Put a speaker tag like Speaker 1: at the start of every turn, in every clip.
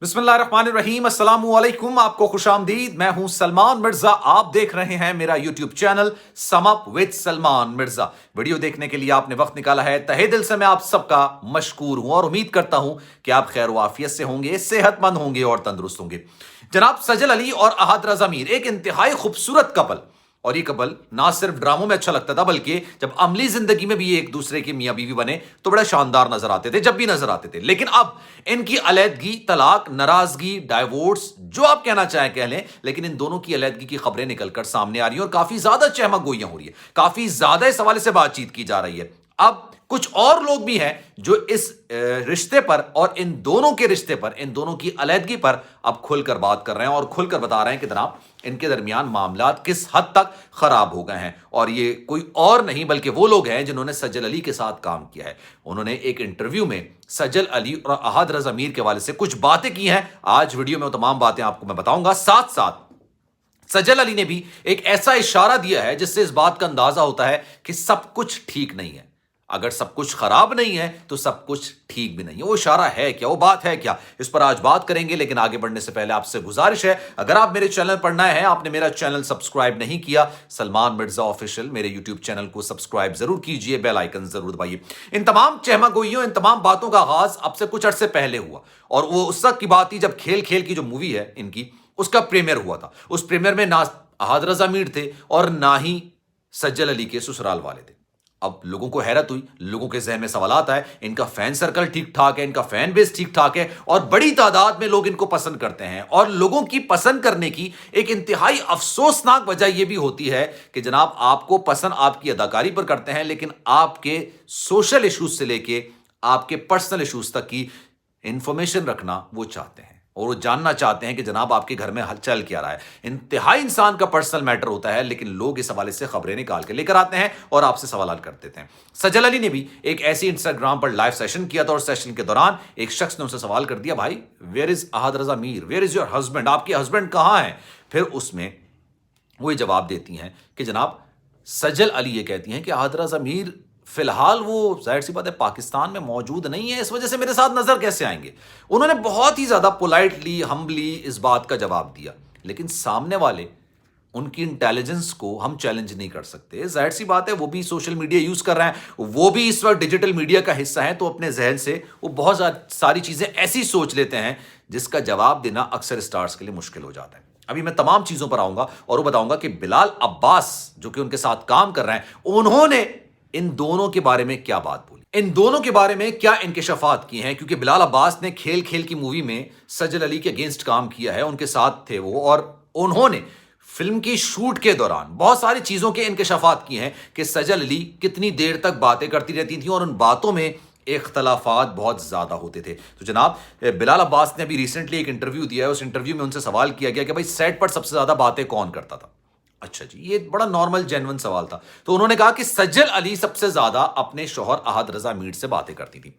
Speaker 1: बिस्मिल्लाहिर्रहमानिर्रहीम, अस्सलामु अलैकुम। आपको खुशामदीद। मैं हूं सलमान मिर्जा। आप देख रहे हैं मेरा YouTube channel sum up with Salman Mirza. Video देखने के लिए आपने वक्त निकाला है, तहे दिल से मैं आप सबका मशकूर हूं और उम्मीद करता हूं कि आप खैर वाफियत से होंगे, सेहतमंद होंगे और तंदुरुस्त होंगे। जनाब सजल अली और अहद रजा मीर एक इंतहाई खूबसूरत कपल, और ये कपल ना सिर्फ ड्रामों में अच्छा लगता था बल्कि जब अमली जिंदगी में भी ये एक दूसरे के मियां बीवी बने तो बड़ा शानदार नजर आते थे, जब भी नजर आते थे। लेकिन अब इनकी अलैदगी, तलाक, नाराजगी, डाइवोर्स, जो आप कहना चाहें कह लें, लेकिन इन दोनों की अलैदगी की खबरें निकलकर सामने आ रही हैं और काफी ज्यादा चहमक गोइयां हो रही है, काफी ज्यादा इस हवाले से बातचीत की जा रही है। अब कुछ और लोग भी हैं जो इस रिश्ते पर और इन दोनों के रिश्ते पर, इन दोनों की अलैदगी पर अब खुलकर बात कर रहे हैं और खुलकर बता रहे हैं कि जनाब इनके दरमियान मामलात किस हद तक खराब हो गए हैं। और ये कोई और नहीं बल्कि वो लोग हैं जिन्होंने सजल अली के साथ काम किया है। उन्होंने एक इंटरव्यू में सजल अली और अहद रजा मीर के हवाले से कुछ बातें की हैं। आज वीडियो में वो तमाम बातें आपको मैं बताऊंगा। साथ साथ सजल अली ने भी एक ऐसा इशारा दिया है जिससे इस बात का अंदाजा होता है कि सब कुछ ठीक नहीं है। अगर सब कुछ खराब नहीं है तो सब कुछ ठीक भी नहीं है। वो इशारा है क्या, वो बात है क्या, इस पर आज बात करेंगे। लेकिन आगे बढ़ने से पहले आपसे गुजारिश है, अगर आप मेरे चैनल पर नए हैं, आपने मेरा चैनल सब्सक्राइब नहीं किया, सलमान मिर्जा ऑफिशियल मेरे यूट्यूब चैनल को सब्सक्राइब जरूर कीजिए, बेल आइकन जरूर दबाइए। इन तमाम चहमगोइयों, इन तमाम बातों का आगाज अब से कुछ अरसे पहले हुआ और वो उस वक्त की बात थी जब खेल खेल की जो मूवी है इनकी, उसका प्रीमियर हुआ था। उस प्रीमियर में ना अहद रजा मीर थे और ना ही सज्जल अली के ससुराल वाले थे। अब लोगों को हैरत हुई, लोगों के जहन में सवाल आता है, इनका फैन सर्कल ठीक ठाक है, इनका फैन बेस ठीक ठाक है और बड़ी तादाद में लोग इनको पसंद करते हैं। और लोगों की पसंद करने की एक इंतहाई अफसोसनाक वजह यह भी होती है कि जनाब आपको पसंद आपकी अदाकारी पर करते हैं, लेकिन आपके सोशल इश्यूज से लेके आपके पर्सनल इश्यूज तक की इंफॉर्मेशन रखना वो चाहते हैं और वो जानना चाहते हैं कि जनाब आपके घर में चल क्या रहा है। इंतहाई इंसान का पर्सनल मैटर होता है, लेकिन लोग इस हवाले से खबरें निकाल के लेकर आते हैं और आपसे सवाल कर देते हैं। सजल अली ने भी एक ऐसी इंस्टाग्राम पर लाइव सेशन किया था और सेशन के दौरान एक शख्स ने उनसे सवाल कर दिया, भाई where is Ahad Raza Mir, where is your husband, आपके हस्बैंड कहां हैं? फिर उसमें वो ये जवाब देती हैं कि जनाब सजल अली ये कहती हैं कि अहद रजा मीर फिलहाल वो जाहिर सी बात है पाकिस्तान में मौजूद नहीं है, इस वजह से मेरे साथ नजर कैसे आएंगे। उन्होंने बहुत ही ज्यादा पोलाइटली, हम्बली इस बात का जवाब दिया, लेकिन सामने वाले उनकी इंटेलिजेंस को हम चैलेंज नहीं कर सकते। जाहिर सी बात है वो भी सोशल मीडिया यूज कर रहे हैं, वो भी इस वक्त डिजिटल मीडिया का हिस्सा है, तो अपने जहन से वो बहुत सारी चीजें ऐसी सोच लेते हैं जिसका जवाब देना अक्सर स्टार्स के लिए मुश्किल हो जाता है। अभी मैं तमाम चीजों पर आऊंगा और वो बताऊंगा कि बिलाल अब्बास जो कि उनके साथ काम कर रहे हैं, उन्होंने इन दोनों के बारे में क्या बात बोली, इन दोनों के बारे में क्या इंकशाफात किए हैं। क्योंकि बिलाल अब्बास ने खेल खेल की मूवी में सजल अली के अगेंस्ट काम किया है, उनके साथ थे वो, और उन्होंने फिल्म की शूट के दौरान बहुत सारी चीजों के इंकशाफात किए हैं कि सजल अली कितनी देर तक बातें करती रहती थी और उन बातों में इख्तलाफात बहुत ज्यादा होते थे। तो जनाब बिलाल अब्बास ने अभी रिसेंटली एक इंटरव्यू दिया है, उस इंटरव्यू में उनसे सवाल किया गया कि भाई सेट पर सबसे ज्यादा बातें कौन करता था। अच्छा जी, ये बड़ा नॉर्मल जेन्युइन सवाल था। तो उन्होंने कहा कि सज्जल अली सबसे ज्यादा अपने शौहर अहद रजा मीर से बातें करती थी,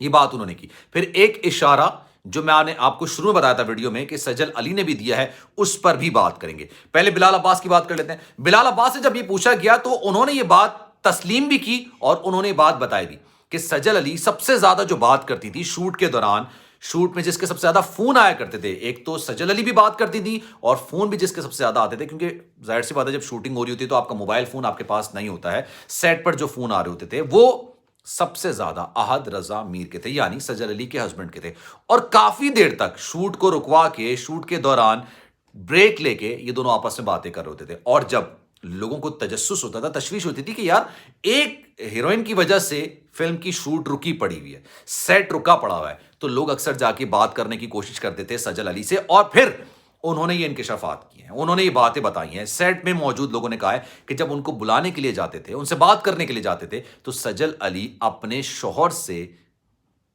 Speaker 1: ये बात उन्होंने की। फिर एक इशारा जो मैंने आपको शुरू में बताया था वीडियो में कि सज्जल अली ने भी दिया है, उस पर भी बात करेंगे। पहले बिलाल अब्बास की बात कर लेते हैं। बिलाल अब्बास से जब ये पूछा गया तो उन्होंने ये बात तस्लीम भी की और उन्होंने बात बताई भी कि सज्जल अली सबसे ज्यादा जो बात करती थी शूट के दौरान, शूट में जिसके सबसे ज्यादा फोन आया करते थे, एक तो सजल अली भी बात करती थी और फोन भी जिसके सबसे ज्यादा आते थे, क्योंकि जाहिर सी बात है जब शूटिंग हो रही होती है तो आपका मोबाइल फोन आपके पास नहीं होता है, सेट पर जो फोन आ रहे होते थे वो सबसे ज्यादा अहद रजा मीर के थे, यानी सजल अली के हस्बैंड के थे। और काफी देर तक शूट को रुकवा के, शूट के दौरान ब्रेक लेके ये दोनों आपस में बातें कर रहे होते थे। और जब लोगों को तजस्सुस होता था, तशवीश होती थी कि यार एक हीरोइन की वजह से फिल्म की शूट रुकी पड़ी हुई है, सेट रुका पड़ा हुआ है, तो लोग अक्सर जाके बात करने की कोशिश करते थे सजल अली से। और फिर उन्होंने ये इंकशाफात किए हैं, उन्होंने ये बातें बताई हैं। सेट में मौजूद लोगों ने कहा है कि जब उनको बुलाने के लिए जाते थे, उनसे बात करने के लिए जाते थे, तो सजल अली अपने शौहर से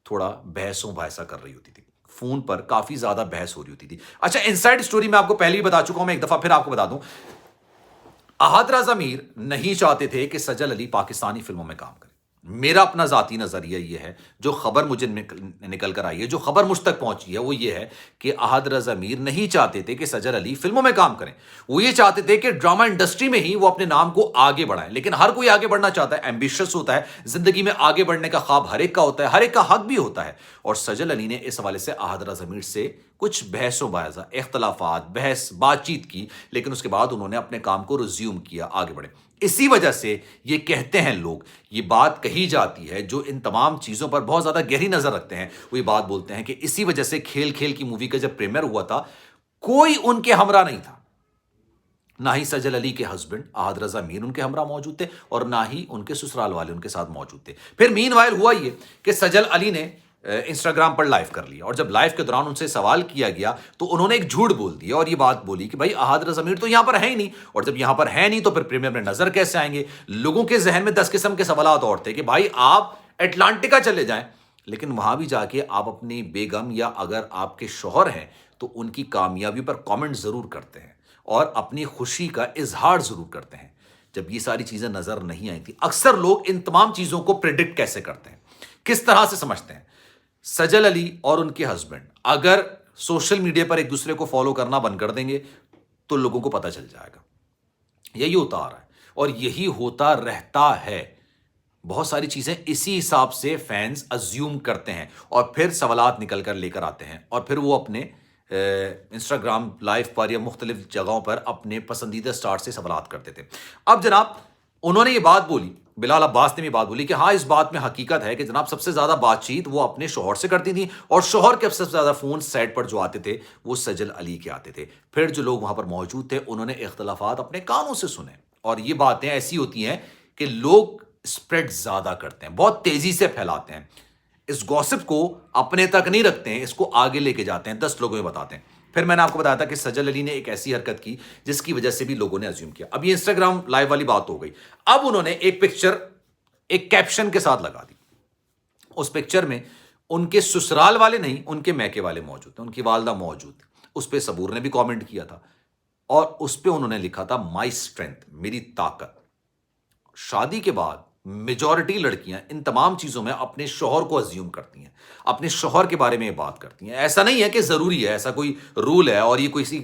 Speaker 1: थोड़ा बहसों बहसा कर रही होती थी, फोन पर काफी ज्यादा बहस हो रही होती थी। अच्छा, इनसाइड स्टोरी मैं आपको पहले ही बता चुका हूं, मैं एक दफा फिर आपको बता दूं। अहद रजा मीर नहीं चाहते थे कि सजल अली पाकिस्तानी फिल्मों में काम करे, میرا اپنا ذاتی نظریہ یہ ہے، جو خبر مجھے نکل کر آئی ہے، جو خبر مجھ تک پہنچی ہے، وہ یہ ہے کہ احد رضا میر نہیں چاہتے تھے کہ سجل علی فلموں میں کام کریں. وہ یہ چاہتے تھے کہ ڈرامہ انڈسٹری میں ہی وہ اپنے نام کو آگے بڑھائیں. لیکن ہر کوئی آگے بڑھنا چاہتا ہے، ایمبیشس ہوتا ہے، زندگی میں آگے بڑھنے کا خواب ہر ایک کا ہوتا ہے، ہر ایک کا حق بھی ہوتا ہے. اور سجل علی نے اس حوالے سے احد رضا میر سے کچھ بحث و مباحثہ، اختلافات، بات چیت کی، لیکن اس کے بعد انہوں نے اپنے کام کو ریزیوم کیا، آگے بڑھے. اسی وجہ سے یہ کہتے ہیں لوگ، یہ بات کہی جاتی ہے جو ان تمام چیزوں پر بہت زیادہ گہری نظر رکھتے ہیں، وہ یہ بات بولتے ہیں کہ اسی وجہ سے کھیل کھیل کی مووی کا جب پریمیئر ہوا تھا، کوئی ان کے ہمراہ نہیں تھا. نہ ہی سجل علی کے ہسبینڈ احد رضا میر ان کے ہمراہ موجود تھے، اور نہ ہی ان کے سسرال والے ان کے ساتھ موجود تھے. پھر مین وائل ہوا یہ کہ سجل علی نے انسٹاگرام پر لائیو کر لیا، اور جب لائیو کے دوران ان سے سوال کیا گیا تو انہوں نے ایک جھوٹ بول دیا اور یہ بات بولی کہ بھائی احد رضا میر تو یہاں پر ہے ہی نہیں، اور جب یہاں پر ہے نہیں تو پھر پریمیئر میں نظر کیسے آئیں گے. لوگوں کے ذہن میں 10 قسم کے سوالات اور تھے کہ بھائی آپ اٹلانٹکا چلے جائیں، لیکن وہاں بھی جا کے آپ اپنی بیگم یا اگر آپ کے شوہر ہیں تو ان کی کامیابی پر کامنٹ ضرور کرتے ہیں اور اپنی خوشی کا اظہار ضرور کرتے ہیں. جب یہ ساری چیزیں نظر نہیں آئی تھی، اکثر لوگ ان تمام چیزوں کو پریڈکٹ کیسے کرتے ہیں، کس طرح سے سمجھتے ہیں. سجل علی اور ان کے ہسبینڈ اگر سوشل میڈیا پر ایک دوسرے کو فالو کرنا بند کر دیں گے تو لوگوں کو پتہ چل جائے گا. یہی ہوتا آ رہا ہے اور یہی ہوتا رہتا ہے. بہت ساری چیزیں اسی حساب سے فینز ازیوم کرتے ہیں اور پھر سوالات نکل کر لے کر آتے ہیں، اور پھر وہ اپنے انسٹاگرام لائیو پر یا مختلف جگہوں پر اپنے پسندیدہ سٹار سے سوالات کرتے تھے. اب جناب انہوں نے یہ بات بولی، بلال عباس نے بھی بات بولی کہ ہاں اس بات میں حقیقت ہے کہ جناب سب سے زیادہ بات چیت وہ اپنے شوہر سے کرتی تھیں، اور شوہر کے سب سے زیادہ فون سیٹ پر جو آتے تھے وہ سجل علی کے آتے تھے. پھر جو لوگ وہاں پر موجود تھے انہوں نے اختلافات اپنے کانوں سے سنے، اور یہ باتیں ایسی ہوتی ہیں کہ لوگ اسپریڈ زیادہ کرتے ہیں، بہت تیزی سے پھیلاتے ہیں، اس گوسپ کو اپنے تک نہیں رکھتے ہیں، اس کو آگے لے کے جاتے ہیں، 10 لوگوں میں بتاتے ہیں. پھر میں نے آپ کو بتایا تھا کہ سجل علی نے ایک ایسی حرکت کی جس کی وجہ سے بھی لوگوں نے ازیوم کیا. اب یہ انسٹاگرام لائیو والی بات ہو گئی. اب انہوں نے ایک پکچر ایک کیپشن کے ساتھ لگا دی. اس پکچر میں ان کے سسرال والے نہیں، ان کے میکے والے موجود تھے، ان کی والدہ موجود تھی. اس پہ صبور نے بھی کامنٹ کیا تھا اور اس پہ انہوں نے لکھا تھا مائی اسٹرینتھ، میری طاقت. شادی کے بعد میجورٹی لڑکیاں ان تمام چیزوں میں اپنے شوہر کو ازیوم کرتی ہیں، اپنے شوہر کے بارے میں بات کرتی ہیں. ایسا نہیں ہے کہ ضروری ہے، ایسا کوئی رول ہے اور یہ کوئی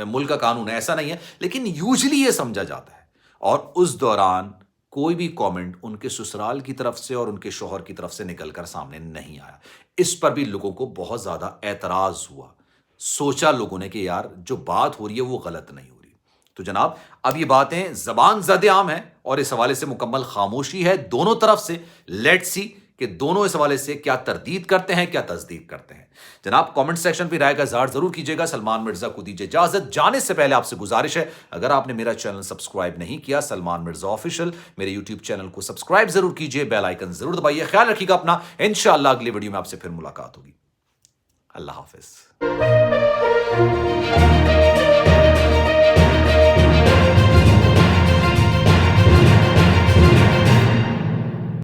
Speaker 1: ملک کا قانون ہے، ایسا نہیں ہے، لیکن یوزلی یہ سمجھا جاتا ہے. اور اس دوران کوئی بھی کامنٹ ان کے سسرال کی طرف سے اور ان کے شوہر کی طرف سے نکل کر سامنے نہیں آیا. اس پر بھی لوگوں کو بہت زیادہ اعتراض ہوا. سوچا لوگوں نے کہ یار جو بات ہو رہی ہے وہ غلط نہیں ہو رہی. تو جناب اب یہ باتیں زبان زد عام ہیں اور اس حوالے سے مکمل خاموشی ہے دونوں طرف سے. لیٹس سی کہ دونوں اس حوالے سے کیا تردید کرتے ہیں، کیا تصدیق کرتے ہیں. جناب کامنٹ سیکشن پہ رائے کا اظہار ضرور کیجیے گا. سلمان مرزا کو دیجیے اجازت. جانے سے پہلے آپ سے گزارش ہے، اگر آپ نے میرا چینل سبسکرائب نہیں کیا سلمان مرزا آفیشیل، میرے یوٹیوب چینل کو سبسکرائب ضرور کیجیے، بیل آئیکن ضرور دبائیے. خیال رکھیے گا اپنا. انشاءاللہ اگلی ویڈیو میں آپ سے پھر ملاقات ہوگی. اللہ حافظ.